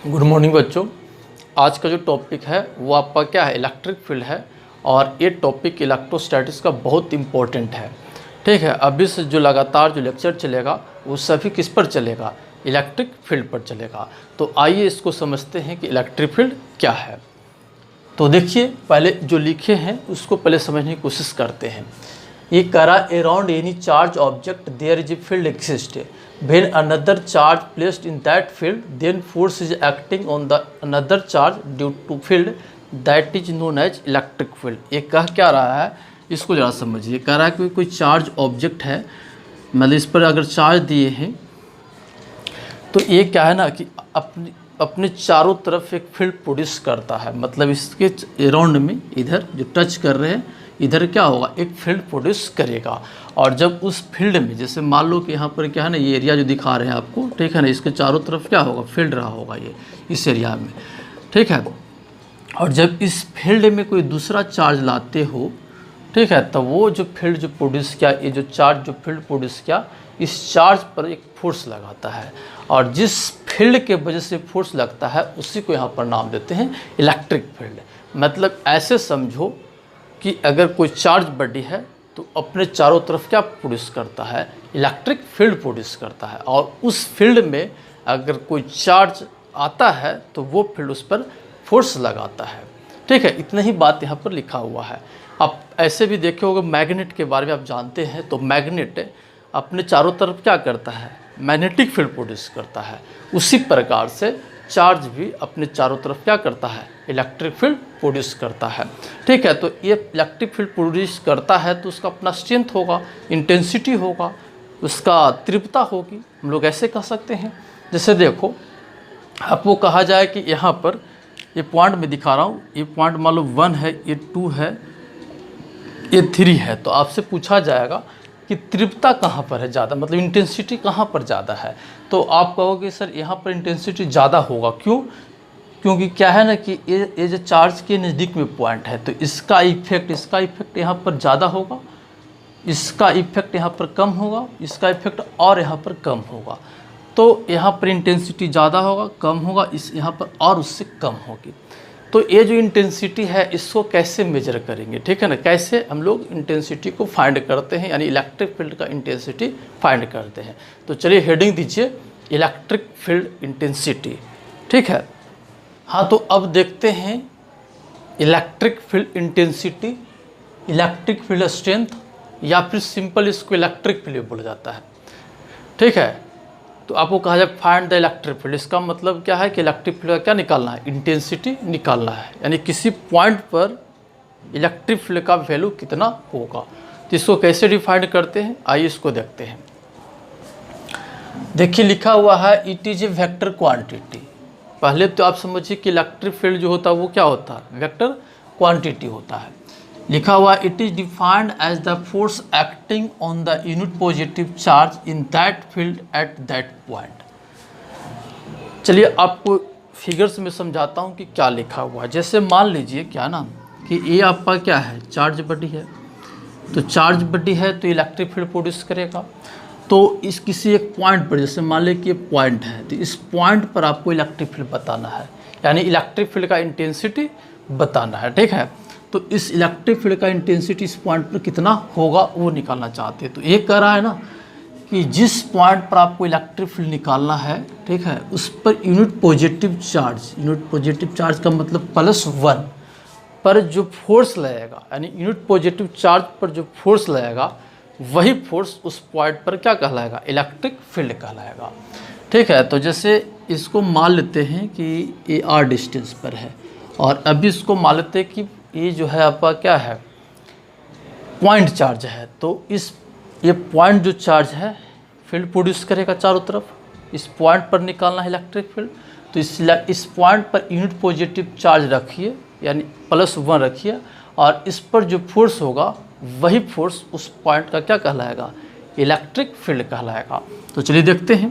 Good morning बच्चों। आज का जो टॉपिक है वो आपका क्या है, इलेक्ट्रिक फील्ड है। और ये टॉपिक इलेक्ट्रोस्टैटिक्स का बहुत इंपॉर्टेंट है। ठीक है, अभी से जो लगातार जो लेक्चर चलेगा वो सभी किस पर चलेगा, इलेक्ट्रिक फील्ड पर चलेगा। तो आइए इसको समझते हैं कि इलेक्ट्रिक फील्ड क्या है। तो देखिए, पहले जो लिखे हैं उसको पहले समझने की कोशिश करते हैं। ये करा around any charge object there is a field exist when another charge placed in that field then force is acting on the another charge due to field that is known as electric field। ये कह क्या रहा है, इसको ज़रा समझिए। कह रहा है कि कोई चार्ज ऑब्जेक्ट है, मतलब इस पर अगर चार्ज दिए हैं तो ये क्या है ना कि अपने चारों तरफ एक फील्ड प्रोड्यूस करता है। मतलब इसके अराउंड में इधर जो टच कर रहे हैं इधर क्या होगा, एक फील्ड प्रोड्यूस करेगा। और जब उस फील्ड में, जैसे मान लो कि यहाँ पर क्या है ना, ये एरिया जो दिखा रहे हैं आपको, ठीक है ना, इसके चारों तरफ क्या होगा, फील्ड रहा होगा ये इस एरिया में, ठीक है। और जब इस फील्ड में कोई दूसरा चार्ज लाते हो, ठीक है, तो वो जो फील्ड जो प्रोड्यूस किया, ये जो चार्ज जो फील्ड प्रोड्यूस किया, इस चार्ज पर एक फोर्स लगाता है। और जिस फील्ड के वजह से फोर्स लगता है उसी को यहाँ पर नाम देते हैं इलेक्ट्रिक फील्ड। मतलब ऐसे समझो कि अगर कोई चार्ज बॉडी है तो अपने चारों तरफ क्या प्रोड्यूस करता है, इलेक्ट्रिक फील्ड प्रोड्यूस करता है। और उस फील्ड में अगर कोई चार्ज आता है तो वो फील्ड उस पर फोर्स लगाता है। ठीक है, इतना ही बात यहाँ पर लिखा हुआ है। आप ऐसे भी देखे होंगे, मैग्नेट के बारे में आप जानते हैं, तो मैग्नेट अपने चारों तरफ क्या करता है, मैग्नेटिक फील्ड प्रोड्यूस करता है। उसी प्रकार से चार्ज भी अपने चारों तरफ क्या करता है, इलेक्ट्रिक फील्ड प्रोड्यूस करता है। ठीक है, तो ये इलेक्ट्रिक फील्ड प्रोड्यूस करता है तो उसका अपना स्ट्रेंथ होगा, इंटेंसिटी होगा, उसका तीव्रता होगी, हम लोग ऐसे कह सकते हैं। जैसे देखो, आपको कहा जाए कि यहाँ पर ये पॉइंट में दिखा रहा हूँ, ये पॉइंट मान लो 1 है, ये 2 है, ये 3 है। तो आपसे पूछा जाएगा कि तीव्रता कहाँ पर है ज़्यादा, मतलब इंटेंसिटी कहाँ पर ज़्यादा है। तो आप कहोगे सर यहाँ पर इंटेंसिटी ज़्यादा होगा, क्यों? क्योंकि क्या है ना कि ये जो चार्ज के नज़दीक में पॉइंट है तो इसका इफेक्ट यहाँ पर ज़्यादा होगा, इसका इफेक्ट यहाँ पर कम होगा, इसका इफेक्ट और यहाँ पर कम होगा। तो यहाँ पर इंटेंसिटी ज़्यादा होगा, कम होगा, इस यहाँ पर और उससे कम होगी। तो ये जो इंटेंसिटी है इसको कैसे मेजर करेंगे, ठीक है ना, कैसे हम लोग इंटेंसिटी को फाइंड करते हैं, यानी इलेक्ट्रिक फील्ड का इंटेंसिटी फाइंड करते हैं। तो चलिए हेडिंग दीजिए, इलेक्ट्रिक फील्ड इंटेंसिटी। ठीक है, हाँ, तो अब देखते हैं electric field intensity, electric field strength, या फिर सिंपल इसको इलेक्ट्रिक फील्ड बोला जाता है। ठीक है, तो आपको कहा जाए फाइंड द इलेक्ट्रिक फील्ड, इसका मतलब क्या है कि इलेक्ट्रिक फील्ड का क्या निकालना है, इंटेंसिटी निकालना है, यानी किसी पॉइंट पर इलेक्ट्रिक फील्ड का वैल्यू कितना होगा। तो इसको कैसे डिफाइन करते हैं, आइए इसको देखते हैं। देखिए लिखा हुआ है it is a vector quantity. पहले तो आप समझिए कि इलेक्ट्रिक फील्ड जो होता है वो क्या होता है, वेक्टर क्वांटिटी होता है। लिखा हुआ it is defined as the force acting on the unit positive charge in that field at that point. चलिए आपको फिगर्स में समझाता हूँ कि क्या लिखा हुआ है। जैसे मान लीजिए क्या ना कि ये आपका क्या है, चार्ज बॉडी है। तो चार्ज बॉडी है तो इलेक्ट्रिक फील्ड प्रोड्यूस करेगा। तो इस किसी एक पॉइंट पर, जैसे मान लें कि ये पॉइंट है, तो इस पॉइंट पर आपको इलेक्ट्रिक फील्ड बताना है, यानी इलेक्ट्रिक फील्ड का इंटेंसिटी बताना है। ठीक है, तो इस इलेक्ट्रिक फील्ड का इंटेंसिटी इस पॉइंट पर कितना होगा वो निकालना चाहते हैं। तो ये कह रहा है ना कि जिस पॉइंट पर आपको इलेक्ट्रिक फील्ड निकालना है, ठीक है, उस पर यूनिट पॉजिटिव चार्ज का मतलब +1 पर जो फोर्स लगेगा, यानी यूनिट पॉजिटिव चार्ज पर जो फोर्स लगेगा वही फोर्स उस पॉइंट पर क्या कहलाएगा, इलेक्ट्रिक फील्ड कहलाएगा। ठीक है, तो जैसे इसको मान लेते हैं कि ये r डिस्टेंस पर है, और अभी इसको मान लेते हैं कि ये जो है आपका क्या है, पॉइंट चार्ज है। तो ये पॉइंट जो चार्ज है फील्ड प्रोड्यूस करेगा चारों तरफ, इस पॉइंट पर निकालना है इलेक्ट्रिक फील्ड। तो इस point per unit positive charge रखिए, यानी +1 रखिए, और इस पर जो फोर्स होगा वही फोर्स उस पॉइंट का क्या कहलाएगा, इलेक्ट्रिक फील्ड कहलाएगा। तो चलिए देखते हैं।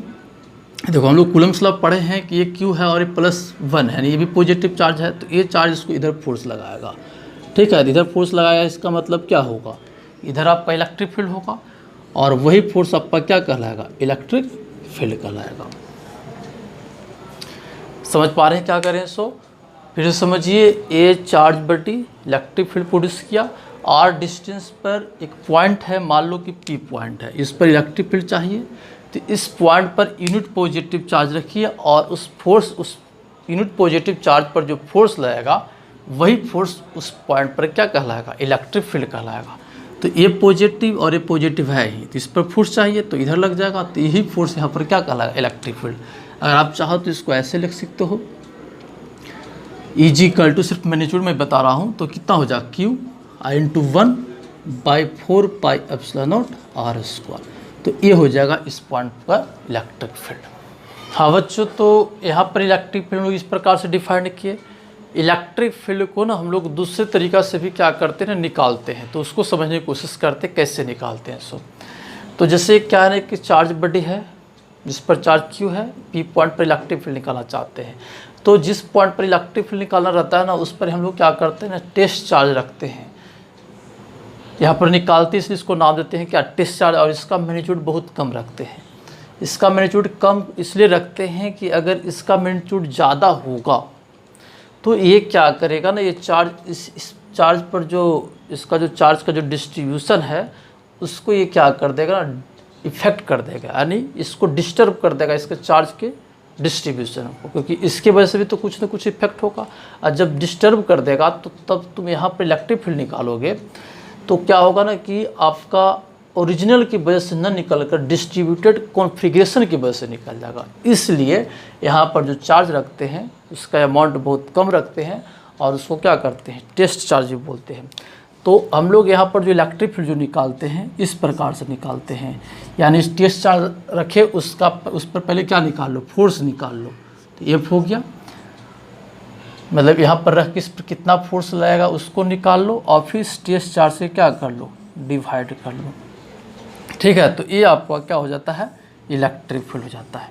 देखो हम लोग कूलम्स लॉ पढ़े हैं कि ये Q है और ये +1 है, यानी ये भी पॉजिटिव चार्ज है, तो ये चार्ज इसको इधर फोर्स लगाएगा। ठीक है, इधर फोर्स लगाया, इसका मतलब क्या होगा, इधर आपका इलेक्ट्रिक फील्ड होगा और वही फोर्स आपका क्या कहलाएगा, इलेक्ट्रिक फील्ड कहलाएगा। समझ पा रहे हैं क्या करें? सो फिर समझिए, ए चार्ज बटी इलेक्ट्रिक फील्ड प्रोड्यूस किया, आर डिस्टेंस पर एक पॉइंट है, मान लो कि पी पॉइंट है, इस पर इलेक्ट्रिक फील्ड चाहिए, तो इस point per unit positive charge रखिए और उस फोर्स, उस यूनिट पॉजिटिव चार्ज पर जो फोर्स लगेगा वही फोर्स उस पॉइंट पर क्या कहलाएगा, इलेक्ट्रिक फील्ड कहलाएगा। तो ये पॉजिटिव और ये पॉजिटिव है ही, तो इस पर फोर्स चाहिए तो इधर लग जाएगा, तो यही फोर्स यहाँ पर क्या कहलाएगा, इलेक्ट्रिक फील्ड। अगर आप चाहो तो इसको ऐसे लिख सकते हो, इक्वल टू, सिर्फ मैग्नीट्यूड में बता रहा हूँ, तो कितना हो जाएगा, Q I into 1/4 pi epsilon naught R square. तो ये हो जाएगा इस पॉइंट पर इलेक्ट्रिक फील्ड। हाँ बच्चों, तो यहाँ पर इलेक्ट्रिक फील्ड इस प्रकार से डिफाइन किए। इलेक्ट्रिक फील्ड को ना हम लोग दूसरे तरीक़ा से भी क्या करते हैं, निकालते हैं, तो उसको समझने की कोशिश करते हैं कैसे निकालते हैं। सो तो जैसे क्या है कि चार्ज बडी है जिस पर चार्ज क्यू है, पी पॉइंट पर इलेक्ट्रिक फील्ड निकालना चाहते हैं, तो जिस पॉइंट पर इलेक्ट्रिक फील्ड निकालना रहता है ना, उस पर हम लोग क्या करते हैं ना, टेस्ट चार्ज रखते हैं। यहाँ पर निकालते इसलिए इसको नाम देते हैं क्या, टेस्ट चार्ज, और इसका मैग्नीट्यूड बहुत कम रखते हैं। इसका मैग्नीट्यूड कम इसलिए रखते हैं कि अगर इसका मैग्नीट्यूड ज़्यादा होगा तो ये क्या करेगा ना, ये चार्ज इस चार्ज पर जो इसका जो चार्ज का जो डिस्ट्रीब्यूशन है उसको ये क्या कर देगा ना, इफेक्ट कर देगा, यानी इसको डिस्टर्ब कर देगा, इसके चार्ज के डिस्ट्रीब्यूशन को, क्योंकि इसके वजह से भी तो कुछ ना कुछ इफेक्ट होगा। और जब डिस्टर्ब कर देगा तो तब तुम यहाँ पर इलेक्ट्रिक फील्ड निकालोगे तो क्या होगा ना कि आपका ओरिजिनल की वजह से न निकल कर डिस्ट्रीब्यूटेड कॉन्फ़िगरेशन की वजह से निकल जाएगा। इसलिए यहाँ पर जो चार्ज रखते हैं उसका अमाउंट बहुत कम रखते हैं और उसको क्या करते हैं, टेस्ट चार्ज भी बोलते हैं। तो हम लोग यहाँ पर जो इलेक्ट्रिक फील्ड जो निकालते हैं इस प्रकार से निकालते हैं, यानी इस टेस्ट चार्ज रखे उस पर पहले क्या निकाल लो, फोर्स निकाल लो। तो ये हो गया, मतलब यहाँ पर रख के इस पर कितना फोर्स लगेगा उसको निकाल लो और फिर इस टेस्ट चार्ज से क्या कर लो, डिवाइड कर लो। ठीक है, तो ये आपका क्या हो जाता है, इलेक्ट्रिक फील्ड हो जाता है।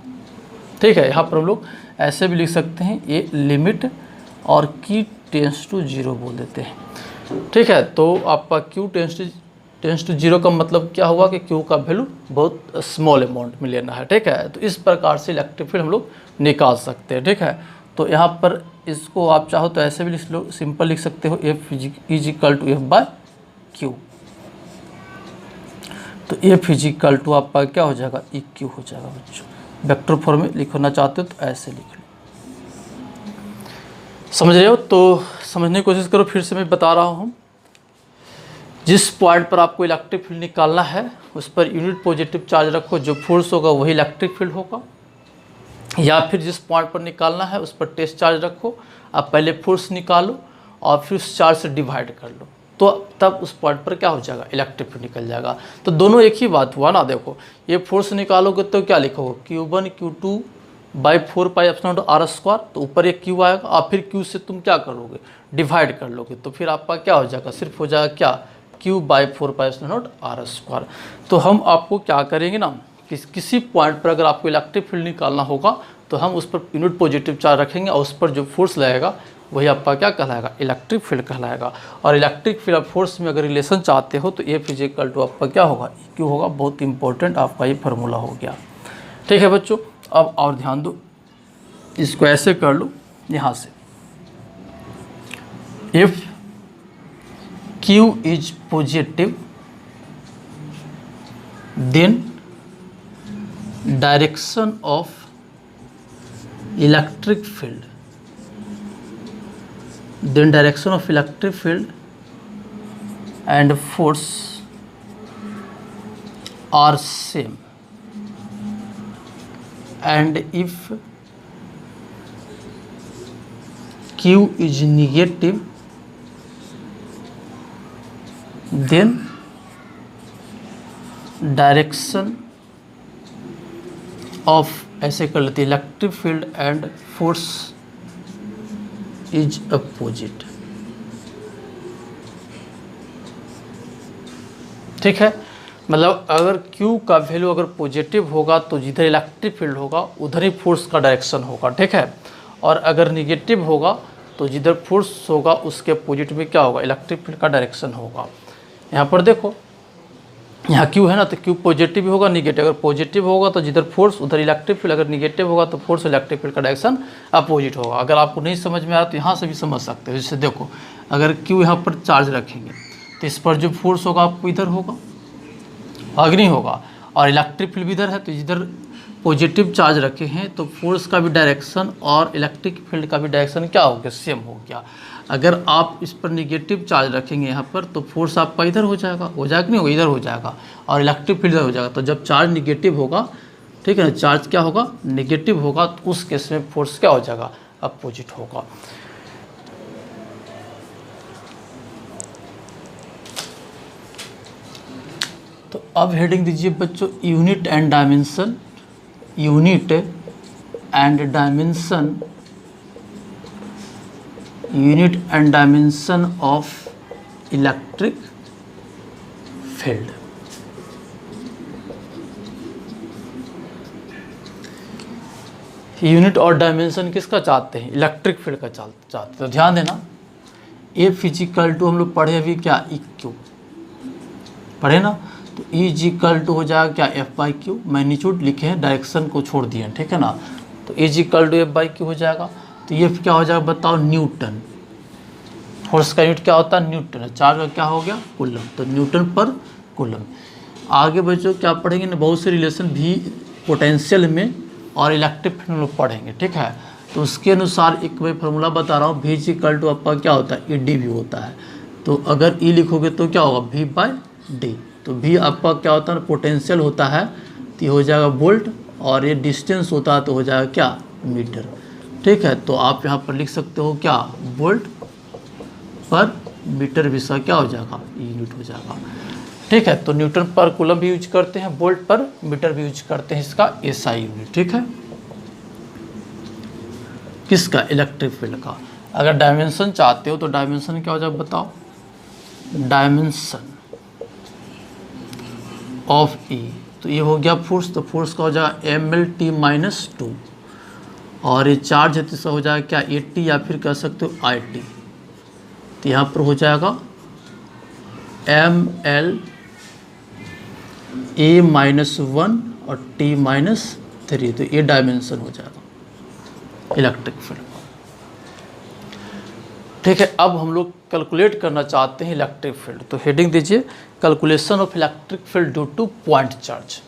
ठीक है, यहाँ पर हम लोग ऐसे भी लिख सकते हैं, ये लिमिट और की टेंस टू 0 बोल देते हैं। ठीक है, तो आपका क्यू टेंस टू 0 का मतलब क्या हुआ कि क्यू का वैल्यू बहुत स्मॉल अमाउंट में लेना है। ठीक है, तो इस प्रकार से इलेक्ट्रिक फील्ड हम लोग निकाल सकते हैं। ठीक है, तो यहाँ पर इसको आप चाहो तो ऐसे भी लिख लो, सिंपल लिख सकते हो, F is equal to F by Q. तो एफ इज इक्वल टू आपका क्या हो जाएगा, ई क्यू हो जाएगा बच्चों। वेक्टर फॉर्म में लिखना चाहते हो तो ऐसे लिख लो, समझ रहे हो? तो समझने की कोशिश करो, फिर से मैं बता रहा हूँ, जिस पॉइंट पर आपको इलेक्ट्रिक फील्ड निकालना है उस पर यूनिट पॉजिटिव चार्ज रखो, जो फोर्स होगा वही इलेक्ट्रिक फील्ड होगा। या फिर जिस पॉइंट पर निकालना है उस पर टेस्ट चार्ज रखो, आप पहले फोर्स निकालो और फिर उस चार्ज से डिवाइड कर लो, तो तब उस पॉइंट पर क्या हो जाएगा, इलेक्ट्रिक फील्ड निकल जाएगा। तो दोनों एक ही बात हुआ ना। देखो, ये फोर्स निकालोगे तो क्या लिखोगे, Q1 Q2 by 4 pi epsilon naught R square, तो ऊपर एक क्यू आएगा और फिर क्यू से तुम क्या करोगे, डिवाइड कर लोगे, तो फिर आपका क्या हो जाएगा, सिर्फ हो जाएगा क्या, Q by 4 pi epsilon naught R square. तो हम आपको क्या करेंगे ना, किसी पॉइंट पर अगर आपको इलेक्ट्रिक फील्ड निकालना होगा तो हम उस पर यूनिट पॉजिटिव चार्ज रखेंगे और उस पर जो फोर्स लगेगा वही आपका क्या कहलाएगा, इलेक्ट्रिक फील्ड कहलाएगा। और इलेक्ट्रिक फील्ड और फोर्स में अगर रिलेशन चाहते हो तो ए फिजिकल टू आपका क्या होगा, क्यू होगा। बहुत इंपॉर्टेंट आपका ये फार्मूला हो गया। ठीक है बच्चों, अब और ध्यान दो, इसको ऐसे कर लो, यहाँ से if Q is positive then direction of electric field, then direction of electric field and force are same, and if Q is negative then direction of, ऐसे कर लेते, electric field and force is opposite. ठीक है, मतलब अगर Q का value अगर positive होगा तो जिधर इलेक्ट्रिक फील्ड होगा उधर ही फोर्स का डायरेक्शन होगा। ठीक है, और अगर निगेटिव होगा तो जिधर फोर्स होगा उसके अपोजिट में क्या होगा, इलेक्ट्रिक फील्ड का डायरेक्शन होगा। यहाँ पर देखो, यहाँ क्यू है ना, तो क्यू पॉजिटिव भी होगा निगेटिव। अगर पॉजिटिव होगा तो जिधर फोर्स उधर इलेक्ट्रिक फील्ड, अगर निगेटिव होगा तो फोर्स इलेक्ट्रिक फील्ड का डायरेक्शन अपोजिट होगा। अगर आपको नहीं समझ में आया तो यहाँ से भी समझ सकते हो। जैसे देखो, अगर क्यू यहाँ पर चार्ज रखेंगे तो इस पर जो फोर्स होगा आपको इधर होगा, अग्नि होगा, और इलेक्ट्रिक फील्ड भी इधर है। तो जिधर पॉजिटिव चार्ज रखे हैं तो फोर्स का भी डायरेक्शन और इलेक्ट्रिक फील्ड का भी डायरेक्शन क्या हो गया, सेम हो गया। अगर आप इस पर निगेटिव चार्ज रखेंगे यहाँ पर तो फोर्स आपका इधर हो जाएगा नहीं होगा, इधर हो जाएगा, और इलेक्ट्रिक फील्ड इधर हो जाएगा। तो जब चार्ज निगेटिव होगा, ठीक है ना, चार्ज क्या होगा, निगेटिव होगा, तो उस केस में फोर्स क्या हो जाएगा, अपोजिट होगा। तो अब हेडिंग दीजिए बच्चों, unit and dimension, unit and dimension, unit and dimension of electric field. Unit और डायमेंशन किसका चाहते हैं, इलेक्ट्रिक फील्ड का चाहते हैं। तो ध्यान देना, ए फिजिकल टू हम लोग पढ़े अभी क्या, ई क्यू पढ़े ना, तो ई इजिकल टू हो जाएगा क्या, एफ बाई क्यू। मैग्नीट्यूड लिखे हैं, डायरेक्शन को छोड़ दिए, ठीक है ना। तो e equal to f by q हो जाएगा। तो ये क्या हो जाएगा बताओ, न्यूटन। फोर्स का यूनिट क्या होता है, न्यूटन। चार्ज का क्या हो गया, कूलम। तो न्यूटन पर कूलम। आगे बच्चों क्या पढ़ेंगे ना, बहुत से रिलेशन भी पोटेंशियल में और इलेक्ट्रिक फील्ड में लोग पढ़ेंगे, ठीक है। तो उसके अनुसार एक मैं फार्मूला बता रहा हूँ, भी इजिकल टू आपका क्या होता है, ई डी वी होता है। तो अगर ई लिखोगे तो क्या होगा, वी बाई डी। तो भी आपका क्या होता है, पोटेंशियल होता है तो ये हो जाएगा वोल्ट, और ये डिस्टेंस होता है तो हो जाएगा क्या, मीटर, ठीक है। तो आप यहाँ पर लिख सकते हो क्या, वोल्ट पर मीटर भी इसका क्या हो जाएगा, यूनिट हो जाएगा, ठीक है। तो न्यूटन पर कूलम भी यूज करते हैं, वोल्ट पर मीटर भी यूज करते हैं इसका एसआई यूनिट, ठीक है। किसका, इलेक्ट्रिक फील्ड का। अगर डायमेंशन चाहते हो तो डायमेंशन क्या हो जाएगा बताओ, डायमेंशन ऑफ ई। तो ये हो गया फोर्स, तो फोर्स का हो जाएगा एम एल टी माइनस 2, और ये चार्ज है तो इसका हो जाएगा क्या, ए टी, या फिर कह सकते हो आई टी। तो यहाँ पर हो जाएगा एम एल ए माइनस 1 और टी माइनस 3। तो ये डायमेंशन हो जाएगा इलेक्ट्रिक फील्ड का, ठीक है। अब हम लोग कैलकुलेट करना चाहते हैं इलेक्ट्रिक फील्ड। तो हेडिंग दीजिए, calculation of electric field due two point charge.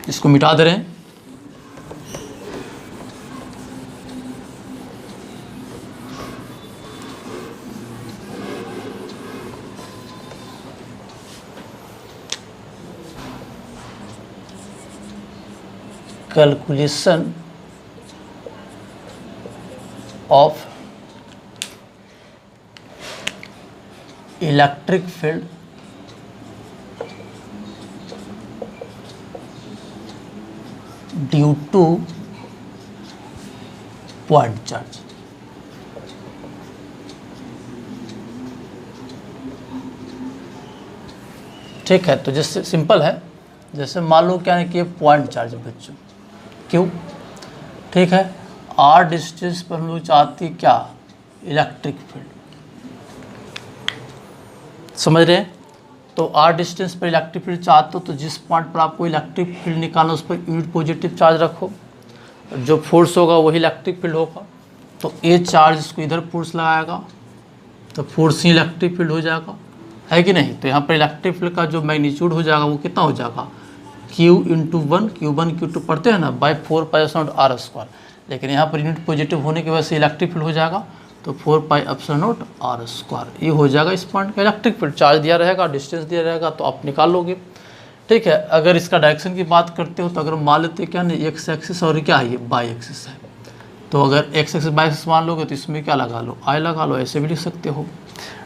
इसको मिटा दे रहे हैं। Calculation of electric field due two point charge. ठीक है, तो जैसे सिंपल है, जैसे मान लो क्या है कि पॉइंट चार्ज है बच्चों, क्यों, ठीक है। आर डिस्टेंस पर हम लोग चाहते हैं क्या, इलेक्ट्रिक फील्ड, समझ रहे हैं। तो आर डिस्टेंस पर इलेक्ट्रिक फील्ड चाहते हो तो जिस पॉइंट पर आपको इलेक्ट्रिक फील्ड निकालना उस पर यूनिट पॉजिटिव चार्ज रखो, जो फोर्स होगा वही इलेक्ट्रिक फील्ड होगा। तो ए चार्ज इसको इधर फोर्स लगाएगा तो फोर्स ही इलेक्ट्रिक फील्ड हो जाएगा, है कि नहीं। तो यहाँ पर इलेक्ट्रिक फील्ड का जो मैग्नीट्यूड हो जाएगा वो कितना हो जाएगा, Q इंटू 1, Q1 Q2 पढ़ते हैं ना, बाई 4πε0r²। लेकिन यहाँ पर यूनिट पॉजिटिव होने की वजह से इलेक्ट्रिक फील्ड हो जाएगा, तो 4πε0r²। ये हो जाएगा इस पॉइंट का इलेक्ट्रिक फील्ड। चार्ज दिया रहेगा, डिस्टेंस दिया रहेगा, तो आप निकाल लोगे, ठीक है। अगर इसका डायरेक्शन की बात करते हो तो अगर मान लेते क्या नहीं, एक्स एक्सिस और क्या है, ये बाई एक्सिस है। तो अगर एक्स एक्सिस बाई एक्सिस मान लोगे तो इसमें क्या लगा लो, आई लगा लो, ऐसे भी लिख सकते हो।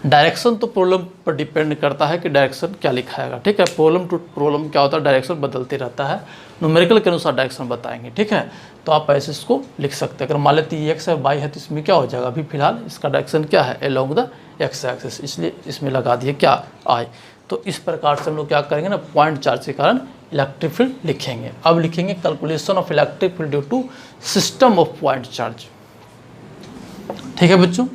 डायरेक्शन तो प्रॉब्लम पर डिपेंड करता है कि डायरेक्शन क्या लिखाएगा, ठीक है। प्रॉब्लम टू प्रॉब्लम क्या होता है, डायरेक्शन बदलते रहता है, न्यूमेरिकल के अनुसार डायरेक्शन बताएंगे, ठीक है। तो आप ऐसे इसको लिख सकते हैं। अगर मान लेते एक्स है, बाई है, तो इसमें क्या हो जाएगा, अभी फिलहाल इसका डायरेक्शन क्या है, अलोंग द एक्स एक्सिस, इसलिए इसमें लगा दिए क्या, आई। तो इस प्रकार से हम लोग क्या करेंगे ना, पॉइंट चार्ज के कारण इलेक्ट्रिक फील्ड लिखेंगे। अब लिखेंगे calculation of electric field due to system of point charge. ठीक है बच्चों।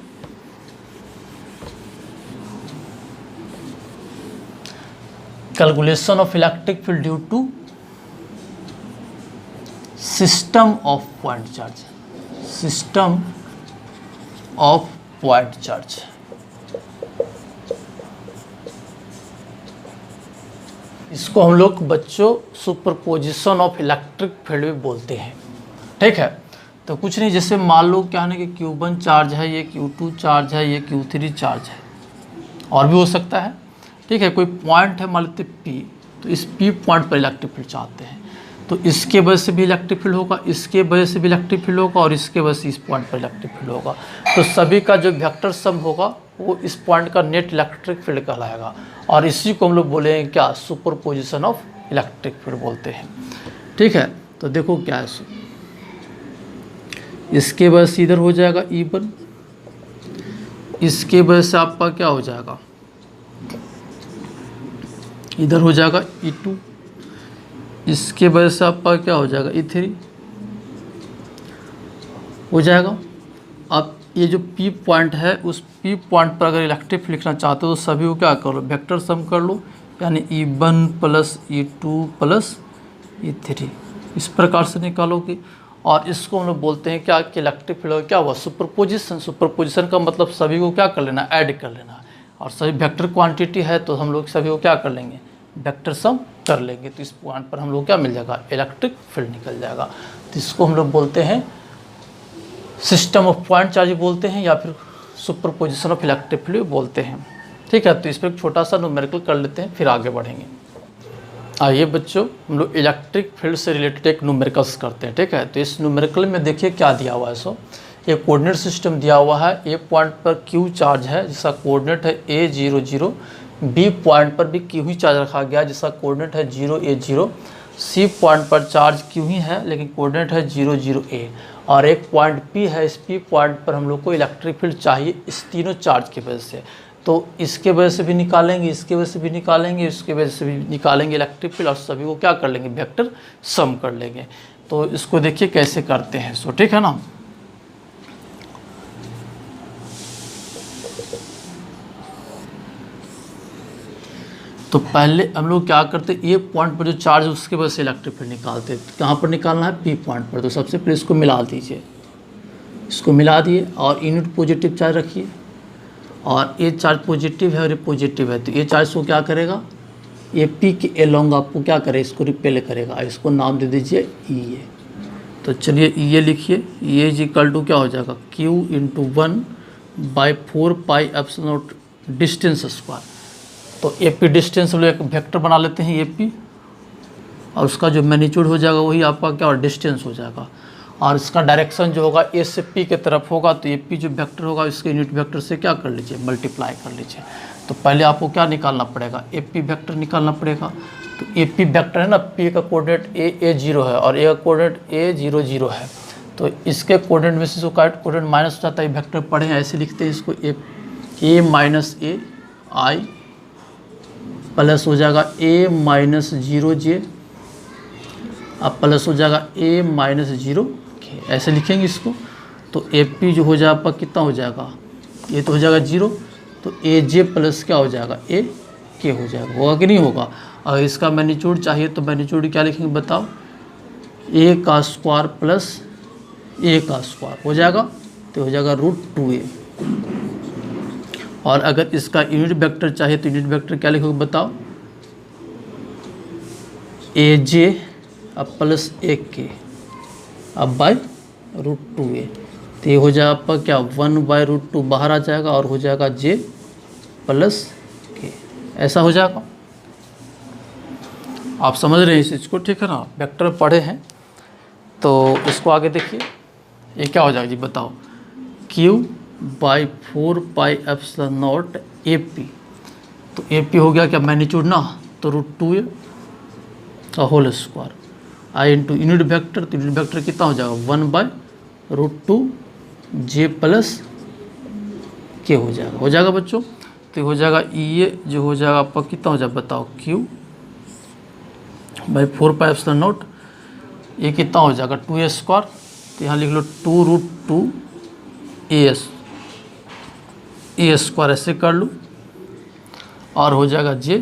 Calculation of electric field due to system of point charge, system of point charge. इसको हम लोग बच्चों सुपरपोजिशन ऑफ इलेक्ट्रिक फील्ड भी बोलते हैं। ठीक है, तो कुछ नहीं, जैसे मान लो क्या है कि Q1 चार्ज है, ये Q2 चार्ज है, ये Q3 चार्ज है, और भी हो सकता है। ठीक है, कोई पॉइंट है मान लेते P, तो इस P पॉइंट पर इलेक्ट्रिक फील्ड चाहते हैं, तो इसके वजह से भी इलेक्ट्रिक फील्ड होगा, इसके वजह से भी इलेक्ट्रिक फील्ड होगा, और इसके वजह से इस पॉइंट पर इलेक्ट्रिक फील्ड होगा। तो सभी का जो वेक्टर सम होगा वो इस पॉइंट का नेट इलेक्ट्रिक फील्ड कहलाएगा, और इसी को हम लोग बोलेंगे क्या, सुपरपोजिशन ऑफ इलेक्ट्रिक फील्ड बोलते हैं। ठीक है, तो देखो क्या है, इसके वजह से इधर हो जाएगा E1, इसके वजह से आपका क्या हो जाएगा, इधर हो जाएगा E2, इसके वजह से आपका क्या हो जाएगा E3 हो जाएगा। अब ये जो P पॉइंट है, उस P पॉइंट पर अगर इलेक्ट्रिक फील्ड लिखना चाहते हो तो सभी को क्या कर लो, वेक्टर सम कर लो, यानी E1 plus E2 plus E3, इस प्रकार से निकालोगे। और इसको हम लोग बोलते हैं क्या, कि इलेक्ट्रिक फील्ड क्या हुआ, सुपरपोजिशन। सुपरपोजिशन का मतलब सभी को क्या कर लेना, ऐड कर लेना, और सभी वेक्टर क्वांटिटी है तो हम लोग सभी को क्या कर लेंगे, वेक्टर सम कर लेंगे, तो इस पॉइंट पर हम लोग क्या मिल जाएगा, इलेक्ट्रिक फील्ड निकल जाएगा। तो इसको हम लोग बोलते हैं सिस्टम ऑफ पॉइंट चार्ज बोलते हैं, या फिर सुपरपोजिशन ऑफ इलेक्ट्रिक फील्ड बोलते हैं। ठीक है, तो इस पर एक छोटा सा न्यूमेरिकल कर लेते हैं, फिर आगे बढ़ेंगे। आइए बच्चों, हम लोग इलेक्ट्रिक फील्ड से रिलेटेड एक न्यूमेरिकल्स करते हैं। ठीक है, तो इस न्यूमेरिकल में देखिए क्या दिया हुआ है। सो एक कोऑर्डिनेट सिस्टम दिया हुआ है, ए पॉइंट पर Q चार्ज है जिसका कोऑर्डिनेट है A00, B पॉइंट पर भी Q ही चार्ज रखा गया जिसका कोऑर्डिनेट है 0A0, C पॉइंट पर चार्ज Q ही है लेकिन कोऑर्डिनेट है 00A, और एक पॉइंट P है, इस P पॉइंट पर हम लोग को इलेक्ट्रिक फील्ड चाहिए इस तीनों चार्ज की वजह से। तो इसके वजह से भी निकालेंगे, इसके वजह से भी निकालेंगे, इसके वजह से भी निकालेंगे इलेक्ट्रिक फील्ड, और सभी को क्या कर लेंगे, वेक्टर सम कर लेंगे। तो इसको देखिए कैसे करते हैं। सो ठीक है ना, तो पहले हम लोग क्या करते, ये पॉइंट पर जो चार्ज है उसके वजह से इलेक्ट्रिक फील्ड निकालते। कहाँ पर निकालना है, P पॉइंट पर। तो सबसे पहले इसको मिला दीजिए, इसको मिला दिए, और यूनिट पॉजिटिव चार्ज रखिए, और ये चार्ज पॉजिटिव है और ये पॉजिटिव है, तो ये चार्ज को क्या करेगा, ये P के एलोंग आपको क्या करे, इसको रिपेल करेगा। इसको नाम दे दीजिए E। तो चलिए E लिखिए, E इज इक्वल टू क्या हो जाएगा, Q इंटू 1/4πε0 डिस्टेंस स्क्वायर। तो AP डिस्टेंस हम लोग एक वेक्टर बना लेते हैं AP, और उसका जो मैग्नीट्यूड हो जाएगा वही आपका क्या और डिस्टेंस हो जाएगा, और इसका डायरेक्शन जो होगा A से P की तरफ होगा। तो AP जो वेक्टर होगा इसके यूनिट वेक्टर से क्या कर लीजिए, मल्टीप्लाई कर लीजिए। तो पहले आपको क्या निकालना पड़ेगा, AP वेक्टर निकालना पड़ेगा। तो AP वेक्टर है ना, P का कोऑर्डिनेट A0 है और A का कोऑर्डिनेट A00 है, तो इसके कोऑर्डिनेट में से जो कोऑर्डिनेट माइनस हो जाता है, वेक्टर पढ़े हैं ऐसे लिखते हैं इसको, A minus A I plus हो जाएगा A माइनस 0J, अब प्लस हो जाएगा A माइनस 0K, ऐसे लिखेंगे इसको। तो AP जो हो जाएगा कितना हो जाएगा, ये तो हो जाएगा 0, तो AJ प्लस क्या हो जाएगा AK हो जाएगा, होगा कि नहीं होगा। अगर इसका मैग्नीट्यूड चाहिए तो मैग्नीट्यूड क्या लिखेंगे बताओ, A का स्क्वायर प्लस A का स्क्वायर हो जाएगा, तो हो जाएगा √2A। और अगर इसका यूनिट वेक्टर चाहिए तो यूनिट वेक्टर क्या लिखोगे बताओ, AJ अब प्लस AK अब बाई √2A, तो ये हो जाएगा आपका क्या 1/√2 बाहर आ जाएगा और हो जाएगा J प्लस K, ऐसा हो जाएगा। आप समझ रहे हैं इस चीज़ को, ठीक है ना, वेक्टर पढ़े हैं। तो इसको आगे देखिए, ये क्या हो जाएगा जी बताओ, Q/4πε0 AP, तो AP हो गया क्या मैग्नीट्यूड ना, तो √2A का whole square, I into unit vector, तो यूनिट वेक्टर कितना हो जाएगा 1/√2 J प्लस K हो जाएगा बच्चों। तो हो जाएगा ये जो हो जाएगा आपका कितना हो जाएगा बताओ, Q/4πε0, ये कितना हो जाएगा 2A स्क्वायर, तो यहाँ लिख लो 2√2 ए स्क्वायर ऐसे कर लूँ और हो जाएगा जे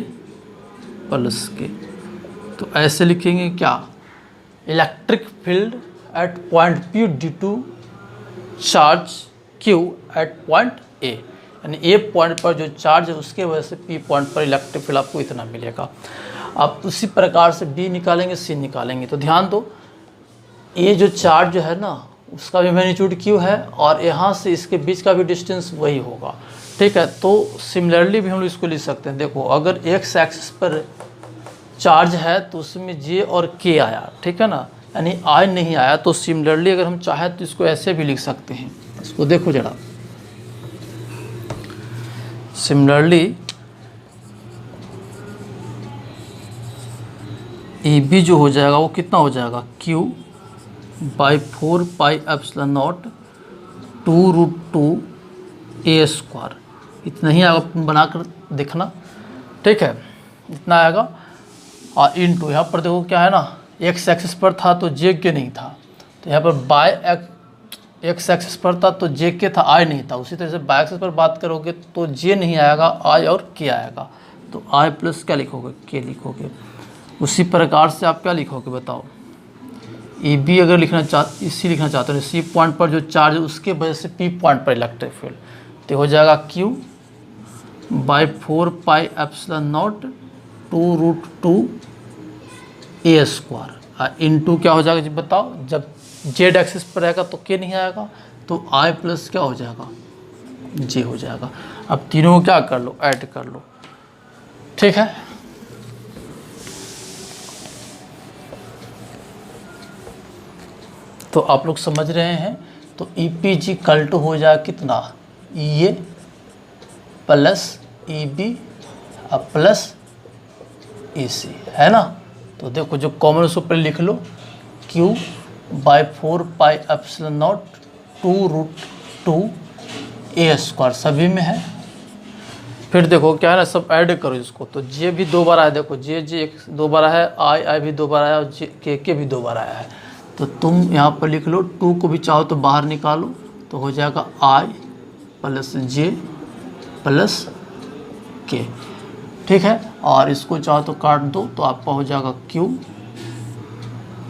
प्लस के। तो ऐसे लिखेंगे क्या, electric field at point P due to charge Q at point A, यानी ए पॉइंट पर जो चार्ज है उसके वजह से P पॉइंट पर इलेक्ट्रिक फील्ड आपको इतना मिलेगा। आप उसी प्रकार से B निकालेंगे, C निकालेंगे। तो ध्यान दो, ये जो चार्ज जो है ना उसका भी मैग्नीट्यूड Q है और यहाँ से इसके बीच का भी डिस्टेंस वही होगा, ठीक है। तो सिमिलरली भी हम लोग इसको लिख सकते हैं। देखो, अगर एक्स एक्सिस पर चार्ज है तो उसमें J और K आया, ठीक है ना, यानी I नहीं आया। तो सिमिलरली अगर हम चाहें तो इसको ऐसे भी लिख सकते हैं। इसको देखो जरा, सिमिलरली AB जो हो जाएगा वो कितना हो जाएगा, Q by 4 pi epsilon not 2√2 A square. इतना ही आएगा, बनाकर देखना, ठीक है, इतना आएगा। और इनटू यहाँ पर देखो क्या है ना, एक्स एक्सिस पर था तो जे के नहीं था, तो यहाँ पर बाय एक्स एक्सिस पर था तो जे के था, आई नहीं था। उसी तरह से बाय एक्सिस पर बात करोगे तो जे नहीं आएगा, आई और के आएगा। तो आई प्लस क्या लिखोगे, के लिखोगे। उसी प्रकार से आप क्या लिखोगे बताओ, ए बी अगर लिखना चाहते हो सी पॉइंट पर जो चार्ज है उसके वजह से पी पॉइंट पर इलेक्ट्रिक फील्ड, तो हो जाएगा Q by 4 pi epsilon not 2√2 A square. Into क्या हो जाएगा जी बताओ, जब जेड एक्सिस पर रहेगा तो के नहीं आएगा, तो आई प्लस क्या हो जाएगा, जे हो जाएगा। अब तीनों को क्या कर लो, ऐड कर लो, ठीक है। तो आप लोग समझ रहे हैं। तो ई पी जी कल टू हो जाएगा कितना, ई ए प्लस ई बी प्लस ई सी, है ना। तो देखो जो कॉमन उसको पहले लिख लो, Q by 4 pi epsilon not 2√2 A square सभी में है। फिर देखो क्या है ना, सब ऐड करो इसको। तो जे भी 2 बार आया, देखो जे एक 2 बार आया है, आई भी 2 बार आया और के भी 2 बार आया है। तो तुम यहाँ पर लिख लो, 2 को भी चाहो तो बाहर निकालो, तो हो जाएगा आई प्लस जे प्लस के, ठीक है। और इसको चाहो तो काट दो, तो आपका हो जाएगा Q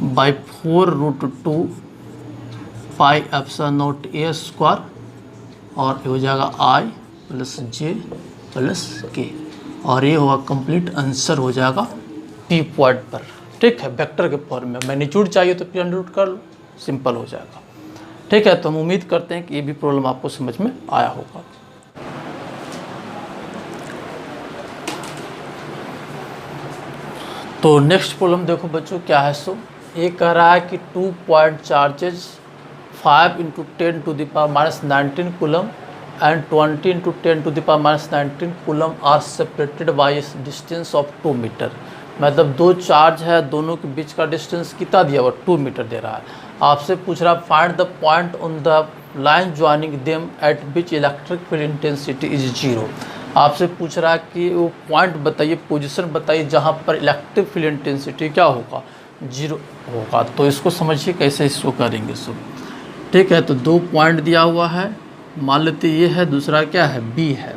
by 4√2 pi epsilon not A square, और ये हो जाएगा I प्लस जे प्लस के। और ये होगा कंप्लीट आंसर हो जाएगा P पॉइंट पर, ठीक है। वेक्टर के फॉर्म में मैग्नीट्यूड चाहिए तो P अंडर रूट कर लो, सिंपल हो जाएगा, ठीक है। तो हम उम्मीद करते हैं कि ये भी प्रॉब्लम आपको समझ में आया होगा। तो नेक्स्ट प्रॉब्लम देखो बच्चों क्या है। सो ये कह रहा है कि 2 point charges 5 × 10⁻⁻19 coulomb and 20 × 10⁻⁻19 coulomb are separated by distance of 2 metre. मतलब 2 चार्ज है, दोनों के बीच का डिस्टेंस कितना दिया हुआ, 2 मीटर दे रहा है। आपसे पूछ रहा है find the point on the line joining them at which electric field intensity is 0। आपसे पूछ रहा है कि वो पॉइंट बताइए, पोजीशन बताइए जहाँ पर इलेक्ट्रिक फील्ड इंटेंसिटी क्या होगा, 0 होगा। तो इसको समझिए कैसे इसको करेंगे सब, ठीक है। तो 2 पॉइंट दिया हुआ है, मान लेते ये है, दूसरा क्या है B है,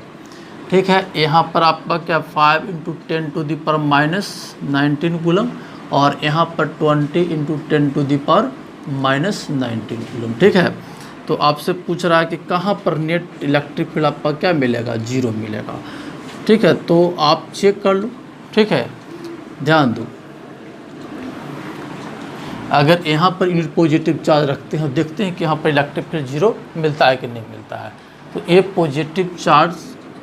ठीक है। यहाँ पर आपका क्या 5 × 10⁻⁻19 कूलम और यहाँ पर 20 × 10⁻⁻19 कूलम, ठीक है। तो आपसे पूछ रहा है कि कहाँ पर नेट इलेक्ट्रिक फील्ड आपका क्या मिलेगा, 0 मिलेगा, ठीक है। तो आप चेक कर लो, ठीक है, ध्यान दो। अगर यहाँ पर यूनिट पॉजिटिव चार्ज रखते हैं, देखते हैं कि यहाँ पर इलेक्ट्रिक फील्ड 0 मिलता है कि नहीं मिलता है। तो ये पॉजिटिव चार्ज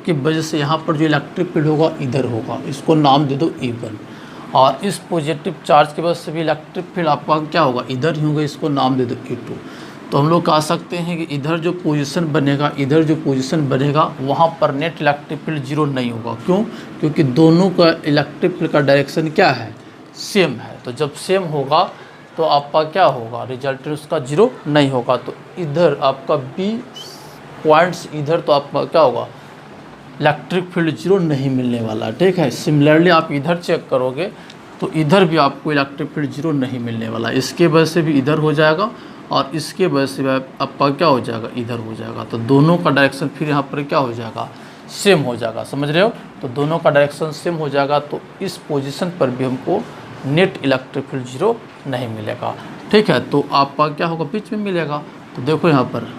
की वजह से यहाँ पर जो इलेक्ट्रिक फील्ड होगा इधर होगा, इसको नाम दे दो E1। और इस पॉजिटिव चार्ज की वजह से भी इलेक्ट्रिक फील्ड आपका क्या होगा, इधर ही होगा, इसको नाम दे दो E2। तो हम लोग कह सकते हैं कि इधर जो पोजीशन बनेगा, इधर जो पोजीशन बनेगा वहाँ पर नेट इलेक्ट्रिक फील्ड 0 नहीं होगा। क्यों? क्योंकि दोनों का इलेक्ट्रिक फील्ड का डायरेक्शन क्या है, सेम है। तो जब सेम होगा तो आपका क्या होगा, रिजल्टेंट उसका 0 नहीं होगा। तो इधर आपका B पॉइंट्स इधर, तो आपका क्या होगा, इलेक्ट्रिक फील्ड 0 नहीं मिलने वाला, ठीक है। सिमिलरली आप इधर चेक करोगे तो इधर भी आपको इलेक्ट्रिक फील्ड 0 नहीं मिलने वाला, इसके वजह से भी इधर हो जाएगा और इसके वजह से आपका क्या हो जाएगा, इधर हो जाएगा। तो दोनों का डायरेक्शन फिर यहाँ पर क्या हो जाएगा, सेम हो जाएगा। समझ रहे हो? तो दोनों का डायरेक्शन सेम हो जाएगा, तो इस पोजीशन पर भी हमको नेट इलेक्ट्रिक फील्ड 0 नहीं मिलेगा। ठीक है, तो आपका क्या होगा, बीच में मिलेगा। तो देखो यहाँ पर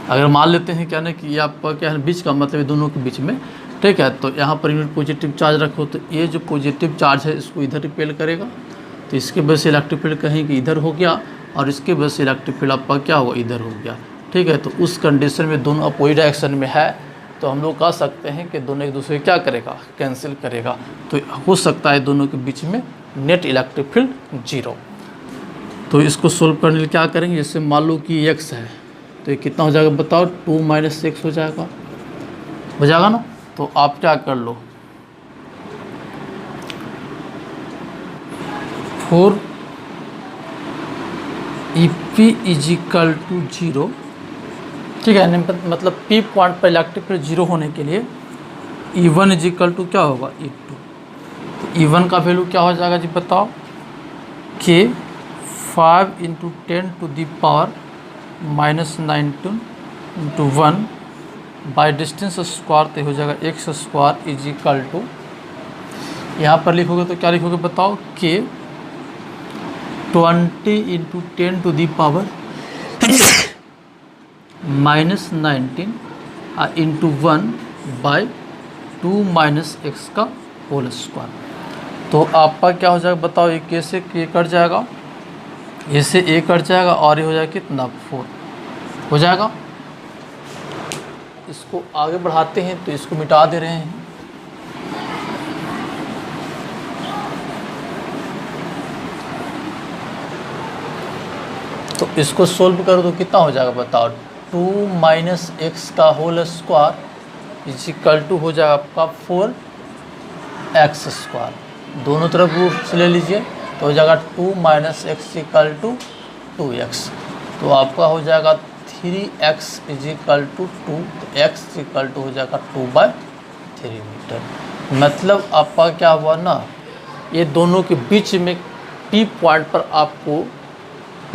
अगर मान लेते हैं क्या ना कि ये आपका क्या है, बीच का मतलब दोनों के बीच में। ठीक है, तो यहाँ पर यूनिट पॉजिटिव चार्ज रखो, तो ये जो पॉजिटिव चार्ज है इसको इधर रिपेल करेगा, तो इसके वजह से इलेक्ट्रिक फील्ड कहीं कि इधर हो गया, और इसके वजह से इलेक्ट्रिक फील्ड आपका क्या होगा, इधर हो गया। ठीक है, तो उस कंडीशन में दोनों अपोजिट डायरेक्शन में है, तो हम लोग कह सकते हैं कि दोनों एक दूसरे क्या करेगा, कैंसिल करेगा। तो हो सकता है दोनों के बीच में नेट इलेक्ट्रिक फील्ड 0। तो इसको सोल्व करने के लिए क्या करेंगे, जैसे मान लो कि x है, तो ये कितना हो जाएगा बताओ, 2 - x हो जाएगा ना। तो आप क्या कर लो, 4 EP = 0। ठीक है, मतलब P पॉइंट पर इलेक्ट्रिक फील्ड 0 होने के लिए E1 = क्या होगा, E2। तो E1 का वैल्यू क्या हो जाएगा जी बताओ, कि 5 × 10⁻⁻19 × 1 बाई डिस्टेंस स्क्वायर, तो हो जाएगा x² = यहाँ पर लिखोगे तो क्या लिखोगे बताओ, कि 20 × 10⁻⁻19 × 1 बाई 2 - x का होल स्क्वायर। तो आपका क्या हो जाएगा बताओ, ये कैसे के कट जाएगा, इससे ए कट जाएगा, और ये हो जाएगा कितना, 4 हो जाएगा। इसको आगे बढ़ाते हैं, तो इसको मिटा दे रहे हैं। तो इसको सोल्व करो तो कितना हो जाएगा बताओ, 2 - x का होल स्क्वायर = हो जाएगा आपका 4x²। दोनों तरफ रूट से ले लीजिए, तो हो जाएगा 2 - x = 2x। तो आपका हो जाएगा 3x = 2, तो x = हो जाएगा 2/3 मीटर। मतलब आपका क्या हुआ ना, ये दोनों के बीच में P पॉइंट पर आपको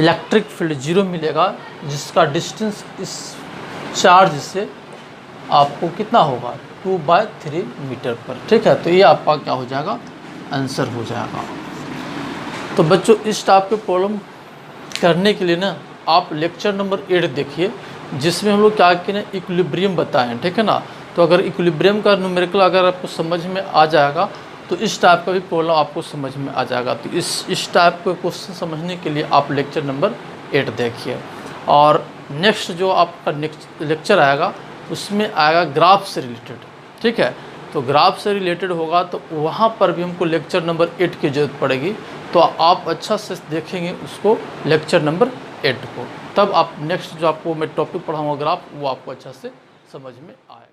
इलेक्ट्रिक फील्ड 0 मिलेगा, जिसका डिस्टेंस इस चार्ज से आपको कितना होगा, 2/3 मीटर पर। ठीक है, तो ये आपका क्या हो जाएगा, आंसर हो जाएगा। तो बच्चों इस टाइप के प्रॉब्लम करने के लिए ना आप लेक्चर नंबर 8 देखिए, जिसमें हम लोग क्या किए ना, इक्विलिब्रियम बताएं। ठीक है ना, तो अगर इक्विलिब्रियम का न्यूमेरिकल अगर आपको समझ में आ जाएगा, तो इस टाइप का भी प्रॉब्लम आपको समझ में आ जाएगा। तो इस टाइप के क्वेश्चन समझने के लिए आप लेक्चर नंबर 8 देखिए। और नेक्स्ट जो आपका नेक्स्ट लेक्चर आएगा, उसमें आएगा ग्राफ से रिलेटेड। ठीक है, तो ग्राफ से रिलेटेड होगा, तो वहाँ पर भी हमको लेक्चर नंबर 8 की ज़रूरत पड़ेगी। तो आप अच्छा से देखेंगे उसको, लेक्चर नंबर 8 को, तब आप नेक्स्ट जो आपको मैं टॉपिक पढ़ाऊँगा ग्राफ, वो आपको अच्छा से समझ में आए।